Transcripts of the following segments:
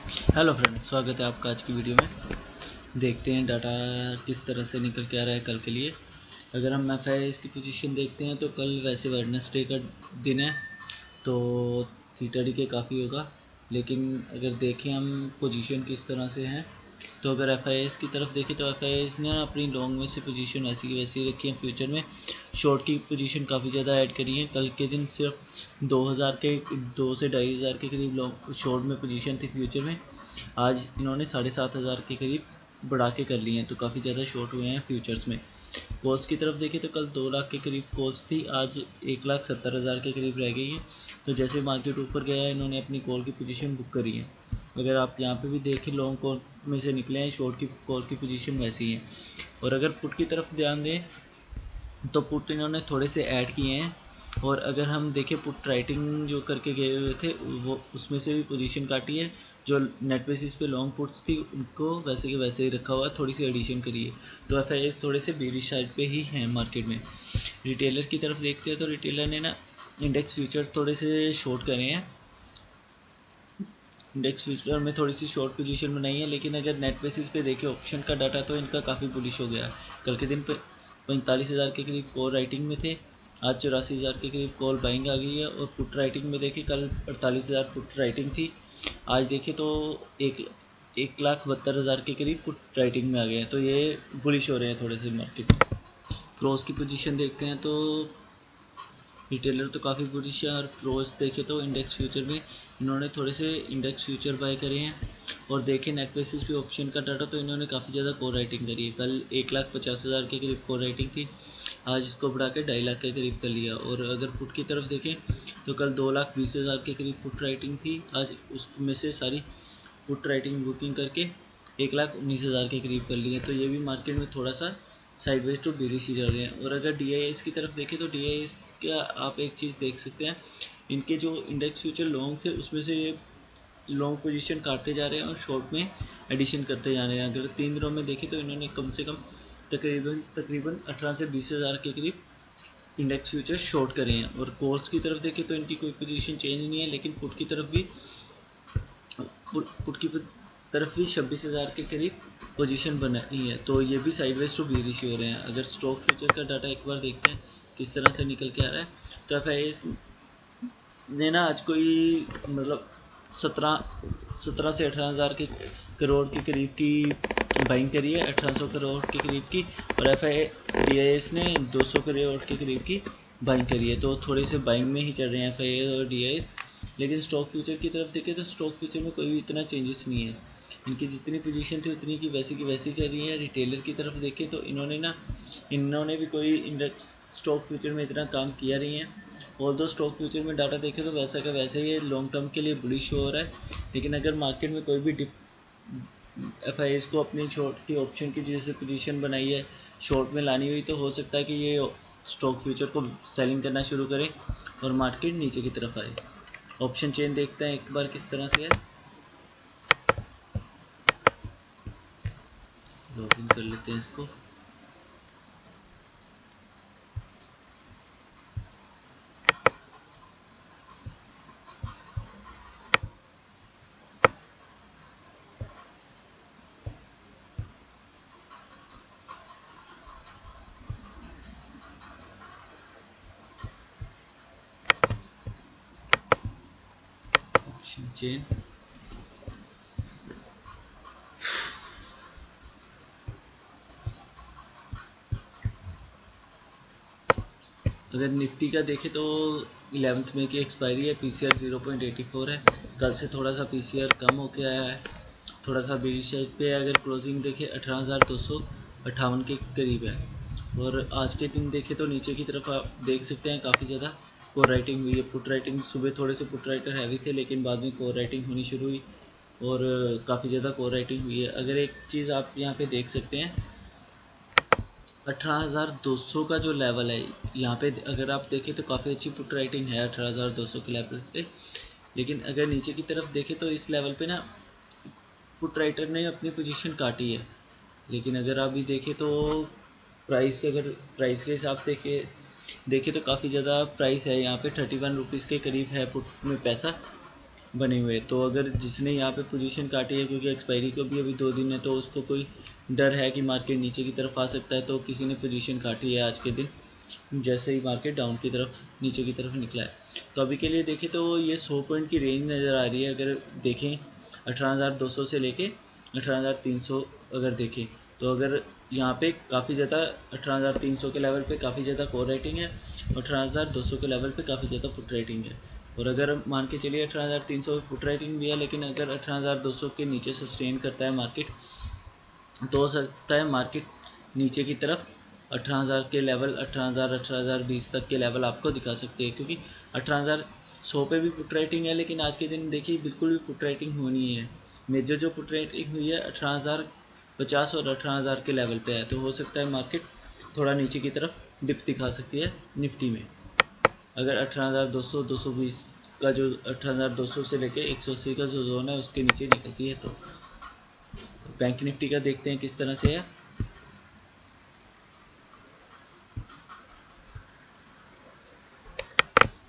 Hello friend, स्वागत है आपका आज की वीडियो में। देखते हैं डाटा किस तरह से निकल के आ रहा है कल के लिए। अगर हम एफआईआईस की पोजीशन देखते हैं तो कल वैसे वेडनेसडे का दिन है तो थीटा डी के काफ़ी होगा, लेकिन अगर देखें हम पोजीशन किस तरह से हैं तो अगर एफआईआईस की तरफ देखें तो एफआईआईस ने अपनी लॉन्ग में से पोजीशन वैसी की वैसी रखी है। फ्यूचर में शॉर्ट की पोजीशन काफ़ी ज़्यादा ऐड करी है। कल के दिन सिर्फ 2000 के 2 से 2500 के करीब लॉन्ग शॉर्ट में पोजीशन थी फ्यूचर में। आज इन्होंने 7500 के करीब बढ़ा के कर लिए हैं, तो काफ़ी ज़्यादा शॉर्ट हुए हैं फ्यूचर्स में। कॉल्स की तरफ देखें तो कल 2 लाख के करीब कॉल्स थी, आज 1,70,000 के करीब रह गई है। तो जैसे मार्केट ऊपर गया है इन्होंने अपनी कॉल की पोजीशन बुक करी है। अगर आप यहाँ पे भी देखें लॉन्ग कॉल में से निकले हैं, शॉर्ट की कॉल की पोजीशन वैसी है। और अगर पुट की तरफ ध्यान दें तो पुट इन्होंने थोड़े से ऐड किए हैं। और अगर हम देखें पुट राइटिंग जो करके गए हुए थे वो उसमें से भी पोजीशन काटी है। जो नेट बेसिस पे लॉन्ग पुट्स थी उनको वैसे के वैसे ही रखा हुआ है, थोड़ी सी एडिशन करी है। तो एफआईआईस थोड़े से बेरिश साइड पे ही हैं मार्केट में। रिटेलर की तरफ देखते हैं तो रिटेलर ने ना इंडेक्स फ्यूचर थोड़े से शॉर्ट करे हैं। इंडेक्स फ्यूचर में थोड़ी सी शॉर्ट पोजीशन बनाई है, लेकिन अगर नेट बेसिस पे देखें ऑप्शन का डाटा तो इनका काफ़ी बुलिश हो गया है। कल के दिन पे 45,000 के करीब कॉल राइटिंग में थे, आज 84,000 के करीब कॉल बाइंग आ गई है। और पुट राइटिंग में देखें कल 48,000 पुट राइटिंग थी, आज देखें तो 1,72,000 के करीब पुट राइटिंग में आ गए हैं। तो ये बुलिश हो रहे हैं थोड़े से मार्केट में। क्रॉस की पोजीशन देखते हैं तो रिटेलर तो काफ़ी बुलिश है। और प्रोस देखे तो इंडेक्स फ्यूचर में इन्होंने थोड़े से इंडेक्स फ्यूचर बाय करे हैं। और देखें नेट बेसिस पे ऑप्शन का डाटा तो इन्होंने काफ़ी ज़्यादा कोर राइटिंग करी है। कल 1,50,000 के करीब कोर राइटिंग थी, आज इसको बढ़ा के 2.5 लाख के करीब कर लिया। और अगर पुट की तरफ देखें तो कल 2,20,000 के करीब पुट राइटिंग थी, आज उसमें से सारी पुट राइटिंग बुकिंग करके 1,19,000 के करीब कर लिए। तो ये भी मार्केट में थोड़ा सा साइडवेज टू बेरिश ही चल रहे हैं। और अगर डीआईएस की तरफ देखें तो डीआईएस का आप एक चीज़ देख सकते हैं, इनके जो इंडेक्स फ्यूचर लॉन्ग थे उसमें से ये लॉन्ग पोजीशन काटते जा रहे हैं और शॉर्ट में एडिशन करते जा रहे हैं। अगर 3 दिनों में देखें तो इन्होंने कम से कम तकरीबन 18 से 20,000 के करीब इंडेक्स फ्यूचर शॉर्ट करे हैं। और कॉल्स की तरफ देखें तो इनकी कोई पोजीशन चेंज नहीं है, लेकिन पुट की तरफ भी 26,000 के करीब पोजीशन बनाई है। तो ये भी साइडवेज टू बेरिश हो रहे हैं। अगर स्टॉक फ्यूचर का डाटा एक बार देखते हैं किस तरह से निकल के आ रहा है तो एफआईआईएस ने ना आज कोई मतलब 17 से 18,000 के करोड़ के करीब की बाइंग करी है, 1800 करोड़ के करीब की। और डीआईएस ने 200 करोड़ के करीब की बाइंग करी है। तो थोड़े से बाइंग में ही चल रहे हैं एफआईआईएस और डीआईएस। लेकिन स्टॉक फ्यूचर की तरफ देखें तो स्टॉक फ्यूचर में कोई भी इतना चेंजेस नहीं है। इनकी जितनी पोजीशन थी उतनी की वैसी चल रही है। रिटेलर की तरफ देखें तो इन्होंने भी कोई इंडेक्स स्टॉक फ्यूचर में इतना काम किया नहीं है। और दो स्टॉक फ्यूचर में डाटा देखें तो वैसा का वैसे ही लॉन्ग टर्म के लिए बुलिश हो रहा है। लेकिन अगर मार्केट में कोई भी डिप एफआईआईएस को अपनी शॉर्ट की ऑप्शन की जैसे पोजीशन बनाई है शॉर्ट में लानी हुई, तो हो सकता है कि ये स्टॉक फ्यूचर को सेलिंग करना शुरू करें और मार्केट नीचे की तरफ आए। ऑप्शन चेन देखते हैं एक बार किस तरह से है। लॉगिन कर लेते हैं इसको। ऑप्शन चेन अगर निफ्टी का देखें तो 11 मई की एक्सपायरी है, पीसीआर 0.84 है। कल से थोड़ा सा पीसीआर कम होके आया है, थोड़ा सा बेरिश साइड पे है। अगर क्लोजिंग देखें 18,258 के करीब है। और आज के दिन देखें तो नीचे की तरफ आप देख सकते हैं काफ़ी ज़्यादा कोर राइटिंग हुई है। पुट राइटिंग सुबह थोड़े से पुट राइटर हैवी थे, लेकिन बाद में कोर राइटिंग होनी शुरू हुई और काफ़ी ज़्यादा कोर राइटिंग हुई है। अगर एक चीज़ आप यहाँ पे देख सकते हैं 18,200 का जो लेवल है यहाँ पे, अगर आप देखें तो काफ़ी अच्छी पुट राइटिंग है 18,200 के लेवल पे। लेकिन अगर नीचे की तरफ देखें तो इस लेवल पे ना पुट राइटर ने अपनी पोजीशन काटी है। लेकिन अगर आप भी देखें तो अगर प्राइस के हिसाब से देखें तो काफ़ी ज़्यादा प्राइस है यहाँ पे 31 रुपीज़ के करीब है पुट में पैसा। बने हुए। तो अगर जिसने यहाँ पे पोजीशन काटी है, क्योंकि एक्सपायरी को भी अभी 2 दिन है, तो उसको कोई डर है कि मार्केट नीचे की तरफ आ सकता है, तो किसी ने पोजीशन काटी है आज के दिन जैसे ही मार्केट डाउन की तरफ नीचे की तरफ निकला है। तो अभी के लिए देखें तो ये 100 पॉइंट की रेंज नज़र आ रही है। अगर देखें 18,200 से लेके 18,300 अगर देखें तो अगर यहाँ पे काफ़ी ज़्यादा 18,300 के लेवल पे काफ़ी ज़्यादा कोर रेटिंग है, 18,200 के लेवल पे काफ़ी ज़्यादा पुट रेटिंग है। और अगर मान के चलिए 18,300 पुट रेटिंग भी है, लेकिन अगर 18,200 के नीचे सस्टेन करता है मार्केट, तो हो सकता है मार्केट नीचे की तरफ 18,000 के लेवल 18,000 18,020 तक के लेवल आपको दिखा सकते हैं, क्योंकि 18,100 पे भी पुट रेटिंग है, लेकिन आज के दिन देखिए बिल्कुल भी पुट रेटिंग होनी है। मेजर जो पुट रेटिंग हुई है 18,050 और 18,000 के लेवल पे है, तो हो सकता है मार्केट थोड़ा नीचे की तरफ डिप दिखा सकती है निफ्टी में। अगर 18,200 220 का जो 18,200 से लेके 180 का जो जोन है उसके नीचे निकलती है। तो बैंक निफ्टी का देखते हैं किस तरह से है।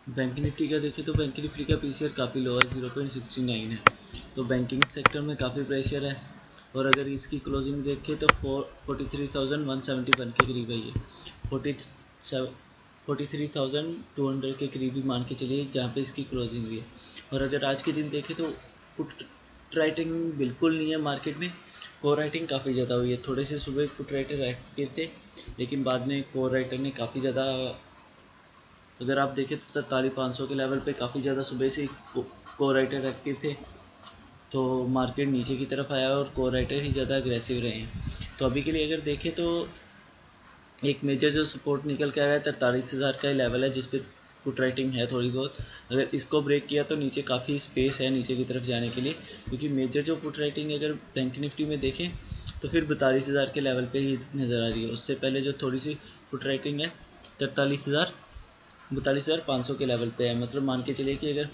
बैंक निफ्टी का देखें तो बैंक निफ्टी का पीसीआर काफ़ी लो है, 0.69 है। तो बैंकिंग सेक्टर में काफ़ी प्रेशर है। और अगर इसकी क्लोजिंग देखें तो 43,171 के करीब है ये, 43,200 के करीब ही मान के चलिए जहाँ पे इसकी क्लोजिंग हुई है। और अगर आज के दिन देखें तो पुट राइटिंग बिल्कुल नहीं है मार्केट में, कोर राइटिंग काफ़ी ज़्यादा हुई है। थोड़े से सुबह पुट राइटर एक्टिव थे, लेकिन बाद में कोर राइटर ने काफ़ी ज़्यादा, अगर आप देखें तो 43,500 के लेवल पे काफ़ी ज़्यादा सुबह से कोर राइटर एक्टिव थे, तो मार्केट नीचे की तरफ आया और कोर राइटर ही ज़्यादा अग्रेसिव रहे हैं। तो अभी के लिए अगर देखें तो एक मेजर जो सपोर्ट निकल के आया है 43,000 का लेवल है, जिस पे पुट राइटिंग है थोड़ी बहुत। अगर इसको ब्रेक किया तो नीचे काफ़ी स्पेस है नीचे की तरफ जाने के लिए, क्योंकि मेजर जो पुट राइटिंग अगर बैंक निफ्टी में देखें तो फिर 42,000 के लेवल पे ही नज़र आ रही है। उससे पहले जो थोड़ी सी पुट राइटिंग है 42,500 के लेवल पे है। मतलब मान के चलिए कि अगर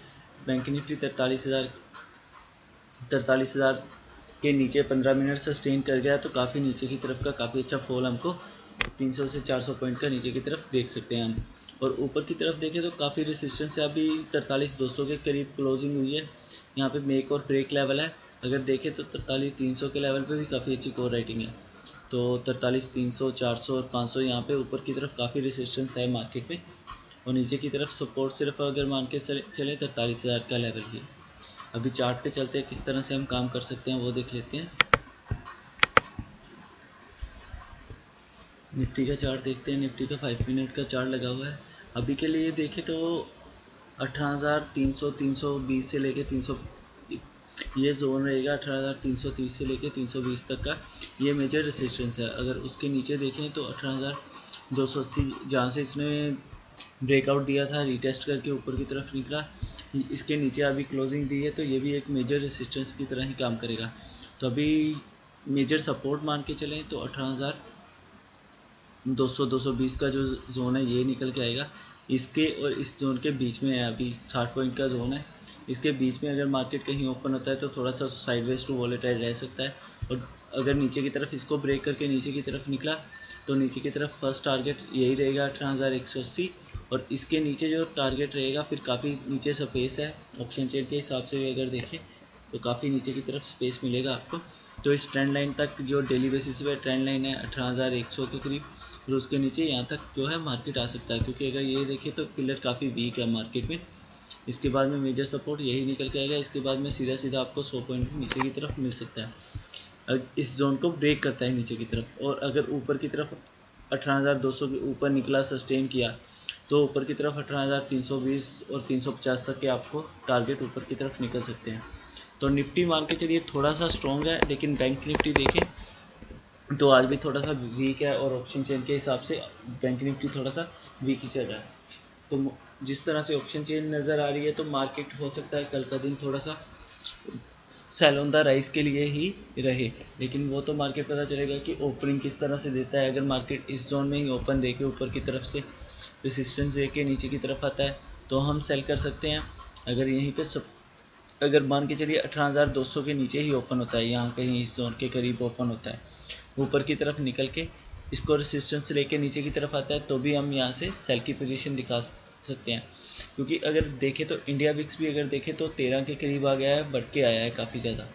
बैंक निफ्टी 43,000 के नीचे 15 मिनट सस्टेन कर गया तो काफ़ी नीचे की तरफ का काफ़ी अच्छा फॉल हमको 300 से 400 पॉइंट का नीचे की तरफ देख सकते हैं हम। और ऊपर की तरफ देखें तो काफ़ी रेसिस्टेंस है, अभी 43,200 के करीब क्लोजिंग हुई है। यहाँ पे मेक और ब्रेक लेवल है। अगर देखें तो 43,300 के लेवल पे भी काफ़ी अच्छी कोर राइटिंग है। तो 43,300 400 और 500 यहाँ पे ऊपर की तरफ काफ़ी रेसिस्टेंस है मार्केट में। और नीचे की तरफ सपोर्ट सिर्फ अगर मान के चले 43,000 का लेवल ही। अभी चार्ट पे चलते हैं, किस तरह से हम काम कर सकते हैं वो देख लेते हैं। निफ्टी का चार्ट देखते हैं। निफ्टी का 5 मिनट का चार्ट लगा हुआ है। अभी के लिए देखें तो 18,300 320 से लेके 300 ये जोन रहेगा। 18,330 से लेके 320 तक का ये मेजर रेसिस्टेंस है। अगर उसके नीचे देखें तो 18,280 जहाँ से इसने ब्रेकआउट दिया था, रिटेस्ट करके ऊपर की तरफ निकला, इसके नीचे अभी क्लोजिंग दी है, तो ये भी एक मेजर रेसिस्टेंस की तरह ही काम करेगा। तो अभी मेजर सपोर्ट मान के चलें तो 18,200 220 का जो जोन है ये निकल के आएगा। इसके और इस जोन के बीच में है, अभी 60 पॉइंट का जोन है। इसके बीच में अगर मार्केट कहीं ओपन होता है तो थोड़ा सा साइडवेज टू वॉलेटाइल रह सकता है। और अगर नीचे की तरफ इसको ब्रेक करके नीचे की तरफ निकला तो नीचे की तरफ फर्स्ट टारगेट यही रहेगा 18,180। और इसके नीचे जो टारगेट रहेगा फिर काफ़ी नीचे स्पेस है। ऑप्शन चेन के हिसाब से अगर देखें तो काफ़ी नीचे की तरफ स्पेस मिलेगा आपको। तो इस ट्रेंड लाइन तक जो डेली बेसिस पे ट्रेंड लाइन है 18,100 के करीब, फिर उसके नीचे यहाँ तक जो है मार्केट आ सकता है, क्योंकि अगर ये देखें तो पिलर काफ़ी वीक है मार्केट में। इसके बाद में मेजर सपोर्ट यही निकल के आएगा। इसके बाद में सीधा सीधा आपको 100 पॉइंट नीचे की तरफ मिल सकता है, इस जोन को ब्रेक करता है नीचे की तरफ। और अगर ऊपर की तरफ 18,200 के ऊपर निकला, सस्टेन किया, तो ऊपर की तरफ 18,320 और 350 तक के आपको टारगेट ऊपर की तरफ निकल सकते हैं। तो निफ्टी मान के चलिए थोड़ा सा स्ट्रॉन्ग है, लेकिन बैंक निफ्टी देखें तो आज भी थोड़ा सा वीक है। और ऑप्शन चेन के हिसाब से बैंक निफ्टी थोड़ा सा वीक ही चल रहा है। तो जिस तरह से ऑप्शन चेन नज़र आ रही है तो मार्केट हो सकता है कल का दिन थोड़ा सा सेल ऑन द राइज के लिए ही रहे, लेकिन वो तो मार्केट पता चलेगा कि ओपनिंग किस तरह से देता है। अगर मार्केट इस जोन में ही ओपन देके ऊपर की तरफ से रेसिस्टेंस देके नीचे की तरफ आता है तो हम सेल कर सकते हैं। अगर यहीं पे अगर मान के चलिए 18,200 के नीचे ही ओपन होता है, यहाँ कहीं इस जोन के करीब ओपन होता है, ऊपर की तरफ निकल के इसको रेसिस्टेंस लेके नीचे की तरफ आता है, तो भी हम यहाँ से सेल की पोजीशन दिखा सकते हैं, क्योंकि अगर देखें तो इंडिया विक्स भी अगर देखें तो 13 के करीब आ गया है, बढ़ के आया है काफ़ी ज़्यादा।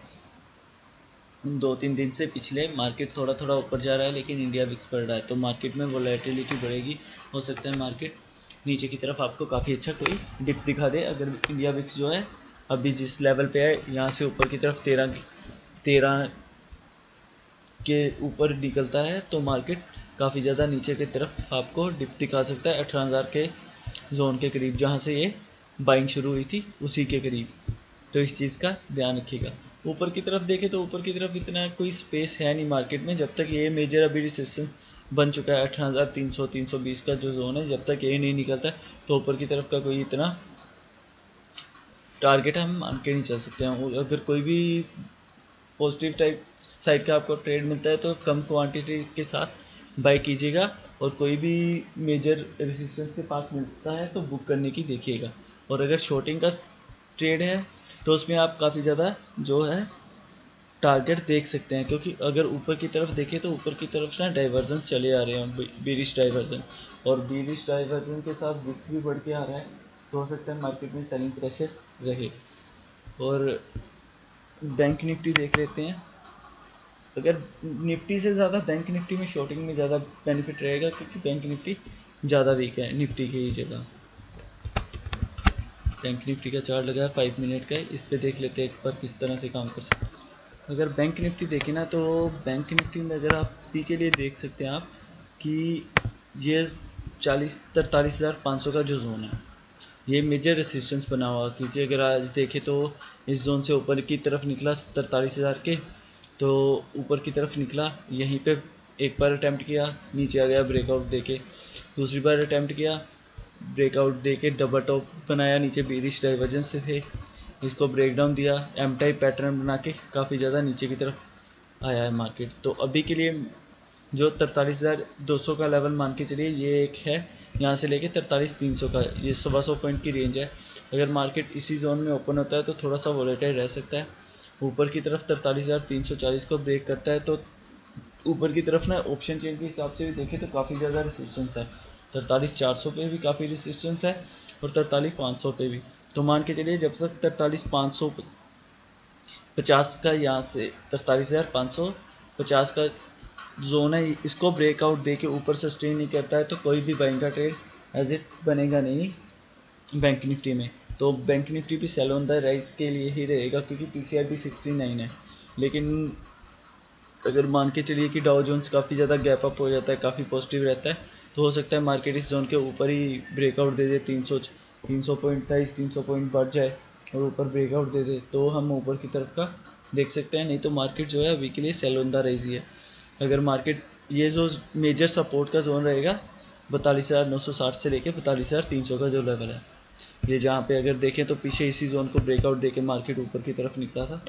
2-3 दिन से पिछले मार्केट थोड़ा थोड़ा ऊपर जा रहा है, लेकिन इंडिया विक्स बढ़ रहा है, तो मार्केट में वोलेटिलिटी बढ़ेगी। हो सकता है मार्केट नीचे की तरफ आपको काफ़ी अच्छा कोई डिप दिखा दे। अगर इंडिया विक्स जो है अभी जिस लेवल पे है, यहाँ से ऊपर की तरफ 13 के ऊपर निकलता है, तो मार्केट काफ़ी ज़्यादा नीचे की तरफ आपको डिप दिखा सकता है 18,000 के जोन के करीब, जहाँ से ये बाइंग शुरू हुई थी उसी के करीब। तो इस चीज़ का ध्यान रखिएगा। ऊपर की तरफ देखें तो ऊपर की तरफ इतना कोई स्पेस है नहीं मार्केट में, जब तक ये मेजर अभी रेजिस्टेंस बन चुका है 18,300 320 का जो जोन है, जब तक ये नहीं निकलता है तो ऊपर की तरफ का कोई इतना टारगेट हम मान के नहीं चल सकते हैं। अगर कोई भी पॉजिटिव टाइप साइड का आपको ट्रेड मिलता है तो कम क्वांटिटी के साथ बाय कीजिएगा, और कोई भी मेजर रेजिस्टेंस के पास मिलता है तो बुक करने की देखिएगा। और अगर शॉर्टिंग का ट्रेड है तो उसमें आप काफ़ी ज़्यादा जो है टारगेट देख सकते हैं, क्योंकि अगर ऊपर की तरफ देखें तो ऊपर की तरफ ना डाइवर्जन चले आ रहे हैं, बीरिश डाइवर्जन, और बीरिश डाइवर्जन के साथ विक्स भी बढ़ के आ रहा है, तो हो सकता है मार्केट में सेलिंग प्रेशर रहे। और बैंक निफ्टी देख लेते हैं। अगर निफ्टी से ज़्यादा बैंक निफ्टी में शॉर्टिंग में ज़्यादा बेनिफिट रहेगा, क्योंकि बैंक निफ्टी ज़्यादा वीक है निफ्टी की ही जगह। बैंक निफ्टी का चार्ट लगा है 5 मिनट का, इस पे देख लेते हैं एक बार किस तरह से काम कर सकते हैं। अगर बैंक निफ्टी देखें ना, तो बैंक निफ्टी में अगर आप पी के लिए देख सकते हैं आप कि ये 43,500 का जो जोन है ये मेजर रेसिस्टेंस बना हुआ, क्योंकि अगर आज देखें तो इस जोन से ऊपर की तरफ निकला 43,000 के, तो ऊपर की तरफ निकला, यहीं पे एक बार अटैम्प्ट किया, नीचे आ गया ब्रेकआउट देके, दूसरी बार अटैम्प्ट किया, ब्रेकआउट देके डबल टॉप बनाया, नीचे बेरिश डाइवर्जेंस से थे, इसको ब्रेक डाउन दिया, एम टाइप पैटर्न बना के काफ़ी ज़्यादा नीचे की तरफ आया है मार्केट। तो अभी के लिए जो 43,200 का लेवल मान के चलिए, ये एक है, यहाँ से लेके 43,300 का, ये 125 पॉइंट की रेंज है। अगर मार्केट इसी जोन में ओपन होता है तो थोड़ा सा वोलेटाइल रह सकता है। ऊपर की तरफ 43,340 को ब्रेक करता है तो ऊपर की तरफ ना ऑप्शन चेन के हिसाब से भी देखें तो काफ़ी ज़्यादा रेसिस्टेंस है। 43,400 पे भी काफ़ी रेसिस्टेंस है और 43,500 पे भी। तो मान के चलिए जब तक 43,550 का, यहाँ से 43,550 का जोन है, इसको ब्रेकआउट दे के ऊपर सस्टेन नहीं करता है तो कोई भी बाइंग का ट्रेड एज इट बनेगा नहीं बैंक निफ्टी में। तो बैंक निफ्टी भी सेल ऑन द राइज के लिए ही रहेगा, क्योंकि पीसीआर भी 69 है। लेकिन अगर मान के चलिए कि डाउ जोन्स काफ़ी ज़्यादा गैप अप हो जाता है, काफ़ी पॉजिटिव रहता है, तो हो सकता है मार्केट इस जोन के ऊपर ही ब्रेकआउट दे दे, 300 पॉइंट 300 पॉइंट बढ़ जाए और ऊपर ब्रेकआउट दे दे, तो हम ऊपर की तरफ का देख सकते हैं। नहीं तो मार्केट जो है अभी के लिए सेल ऑन द राइज ही है। अगर मार्केट ये जो मेजर सपोर्ट का जोन रहेगा 42,960 से लेके 42,300 का जो लेवल है, ये जहाँ पे अगर देखें तो पीछे इसी जोन को ब्रेकआउट देके मार्केट ऊपर की तरफ निकला था।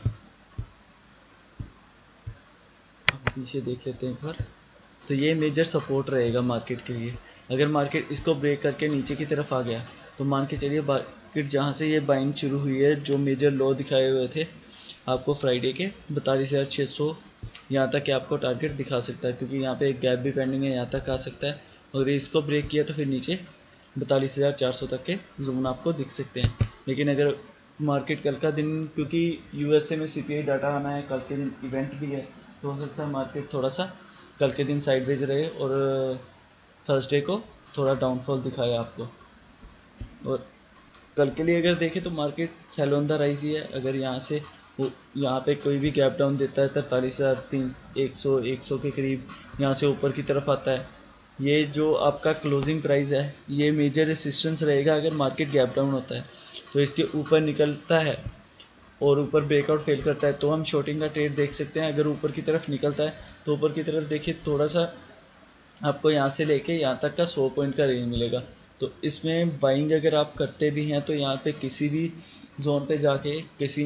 पीछे देख लेते हैं एक बार, तो ये मेजर सपोर्ट रहेगा मार्केट के लिए। अगर मार्केट इसको ब्रेक करके नीचे की तरफ आ गया तो मान के चलिए मार्केट जहाँ से ये बाइंग शुरू हुई है, जो मेजर लो दिखाए हुए थे आपको फ्राइडे के 42,600, यहाँ तक कि आपको टारगेट दिखा सकता है, क्योंकि यहाँ पे एक गैप भी पेंडिंग है, यहाँ तक आ सकता है। और इसको ब्रेक किया तो फिर नीचे 42,400 तक के जोन आपको दिख सकते हैं। लेकिन अगर मार्केट कल का दिन, क्योंकि यूएसए में सीपीआई डाटा आना है, कल के दिन इवेंट भी है, तो हो सकता है मार्केट थोड़ा सा कल के दिन साइडवेज रहे और थर्सडे को थोड़ा डाउनफॉल दिखाया आपको। और कल के लिए अगर देखें तो market sale on the rise ही है। अगर यहाँ से यहाँ पे कोई भी गैप डाउन देता है 43,100 के करीब, यहाँ से ऊपर की तरफ आता है, ये जो आपका क्लोजिंग प्राइस है ये मेजर रेसिस्टेंस रहेगा। अगर मार्केट गैप डाउन होता है तो इसके ऊपर निकलता है और ऊपर ब्रेकआउट फेल करता है तो हम शॉर्टिंग का ट्रेड देख सकते हैं। अगर ऊपर की तरफ निकलता है तो ऊपर की तरफ देखिए थोड़ा सा आपको यहाँ से लेके यहाँ तक का 100 पॉइंट का रेंज मिलेगा। तो इसमें बाइंग अगर आप करते भी हैं तो यहाँ पे किसी भी जोन पे जाके किसी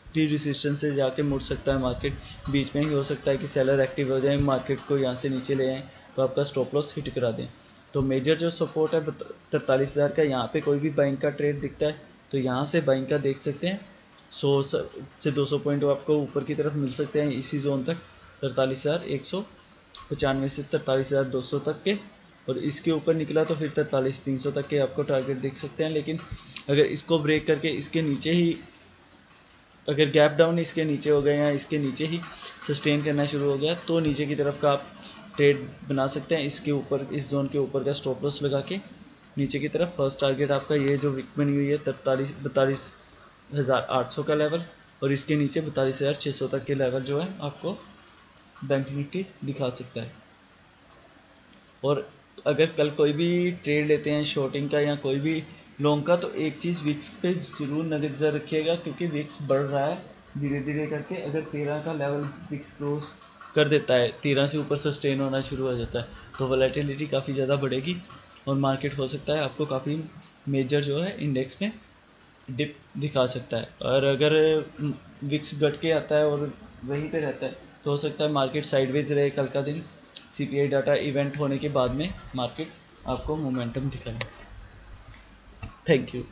भी रेजिस्टेंस से जाके मुड़ सकता है मार्केट। बीच में ही हो सकता है कि सेलर एक्टिव हो जाए, मार्केट को यहाँ से नीचे ले आएँ तो आपका स्टॉप लॉस हिट करा दें। तो मेजर जो सपोर्ट है 43,000 का, यहाँ पे कोई भी बाइंग का ट्रेड दिखता है तो यहाँ से बाइंग का देख सकते हैं। 100 से 200 पॉइंट आपको ऊपर की तरफ मिल सकते हैं इसी जोन तक, 43,195 से 43,200 तक के। और इसके ऊपर निकला तो फिर 43,300 तक के आपको टारगेट देख सकते हैं। लेकिन अगर इसको ब्रेक करके इसके नीचे ही, अगर गैप डाउन इसके नीचे हो गया या इसके नीचे ही सस्टेन करना शुरू हो गया तो नीचे की तरफ का आप ट्रेड बना सकते हैं। इसके ऊपर, इस जोन के ऊपर का स्टॉप लॉस लगा के नीचे की तरफ। फर्स्ट टारगेट आपका ये जो विक बनी हुई है 42,800 का लेवल, और इसके नीचे 42,600 तक के लेवल जो है आपको बैंक निफ्टी दिखा सकता है। और अगर कल कोई भी ट्रेड लेते हैं शॉर्टिंग का या कोई भी लॉन्ग का, तो एक चीज़ विक्स पे ज़रूर नज़र रखिएगा, क्योंकि विक्स बढ़ रहा है धीरे धीरे करके। अगर 13 का लेवल विक्स क्रॉस कर देता है, 13 से ऊपर सस्टेन होना शुरू हो जाता है, तो वोलेटिलिटी काफ़ी ज़्यादा बढ़ेगी और मार्केट हो सकता है आपको काफ़ी मेजर जो है इंडेक्स में डिप दिखा सकता है। और अगर विक्स घट के आता है और वहीं पे रहता है तो हो सकता है मार्केट साइडवेज रहे कल का दिन। सीपीआई डाटा इवेंट होने के बाद में मार्केट आपको मोमेंटम दिखाए। Thank you.